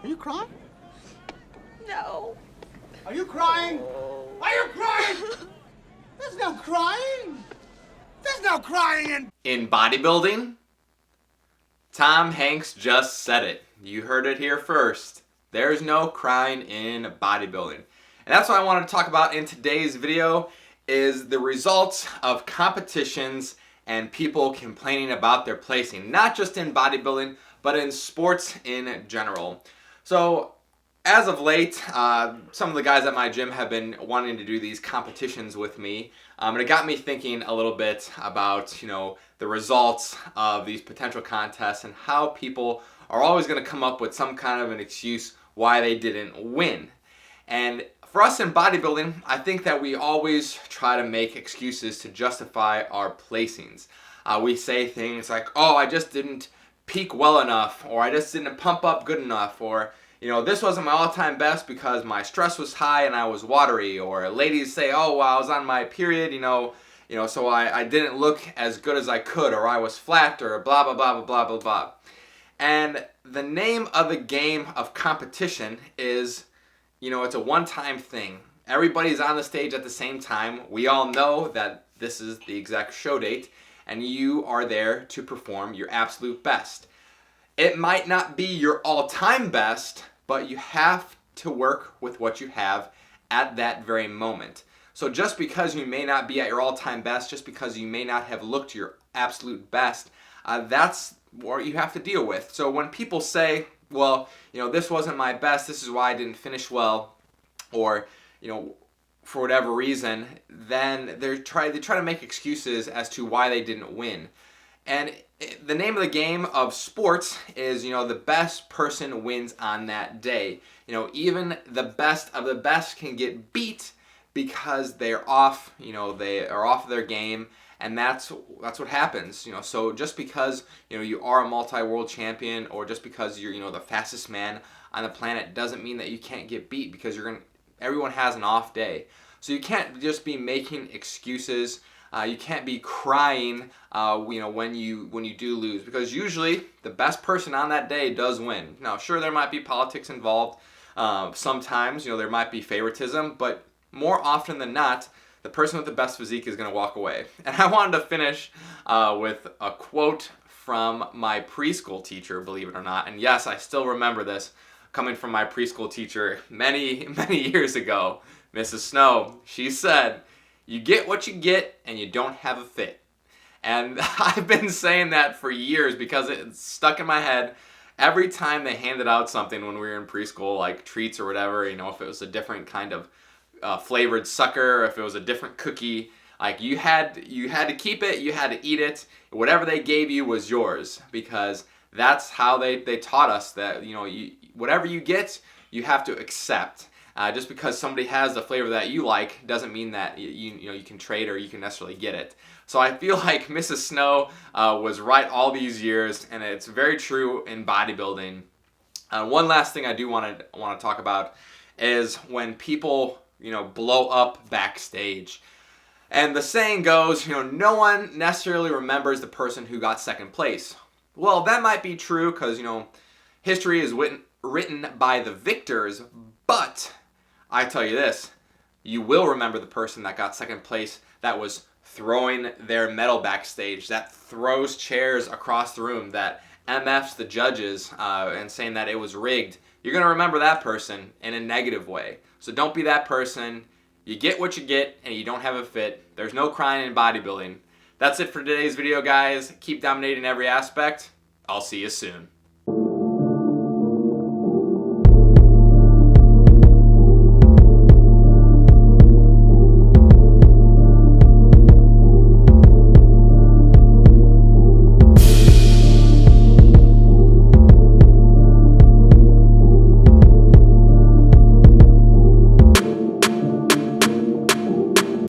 Are you crying? No. Are you crying? Are you crying? There's no crying. There's no crying in bodybuilding. Tom Hanks just said it. You heard it here first. There's no crying in bodybuilding. And that's what I wanted to talk about in today's video, is the results of competitions and people complaining about their placing, not just in bodybuilding, but in sports in general. So as of late, some of the guys at my gym have been wanting to do these competitions with me, and it got me thinking a little bit about, the results of these potential contests and how people are always going to come up with some kind of an excuse why they didn't win. And for us in bodybuilding, I think that we always try to make excuses to justify our placings. We say things like, oh, I just didn't peak well enough, or I just didn't pump up good enough, or this wasn't my all-time best because my stress was high and I was watery. Or ladies say, oh, well, I was on my period, so I didn't look as good as I could, or I was flat, or blah, blah, blah, blah, blah, blah, blah. And the name of the game of competition is, it's a one-time thing. Everybody's on the stage at the same time. We all know that this is the exact show date, and you are there to perform your absolute best. It might not be your all-time best, but you have to work with what you have at that very moment. So just because you may not be at your all-time best, just because you may not have looked your absolute best, that's what you have to deal with. So when people say, well, this wasn't my best, this is why I didn't finish well, or, for whatever reason, then they try to make excuses as to why they didn't win. And the name of the game of sports is, the best person wins on that day. Even the best of the best can get beat because they're off, they are off their game, and that's what happens. So just because, you are a multi-world champion, or just because you're, the fastest man on the planet, doesn't mean that you can't get beat, because everyone has an off day. So you can't just be making excuses. You can't be crying, when you do lose, because usually the best person on that day does win. Now, sure, there might be politics involved. Sometimes, there might be favoritism, but more often than not, the person with the best physique is going to walk away. And I wanted to finish with a quote from my preschool teacher, believe it or not. And yes, I still remember this coming from my preschool teacher many, many years ago, Mrs. Snow. She said, "You get what you get, and you don't have a fit." And I've been saying that for years because it's stuck in my head. Every time they handed out something when we were in preschool, like treats or whatever, if it was a different kind of flavored sucker, or if it was a different cookie, like you had to keep it, you had to eat it. Whatever they gave you was yours, because that's how they taught us that, whatever you get, you have to accept. Just because somebody has the flavor that you like doesn't mean that you can trade or you can necessarily get it. So I feel like Mrs. Snow was right all these years, and it's very true in bodybuilding. One last thing I do want to talk about is when people blow up backstage. And the saying goes, no one necessarily remembers the person who got second place. Well, that might be true because, history is written by the victors, but I tell you this, you will remember the person that got second place, that was throwing their medal backstage, that throws chairs across the room, that MFs the judges and saying that it was rigged. You're going to remember that person in a negative way. So don't be that person. You get what you get, and you don't have a fit. There's no crying in bodybuilding. That's it for today's video, guys. Keep dominating every aspect. I'll see you soon.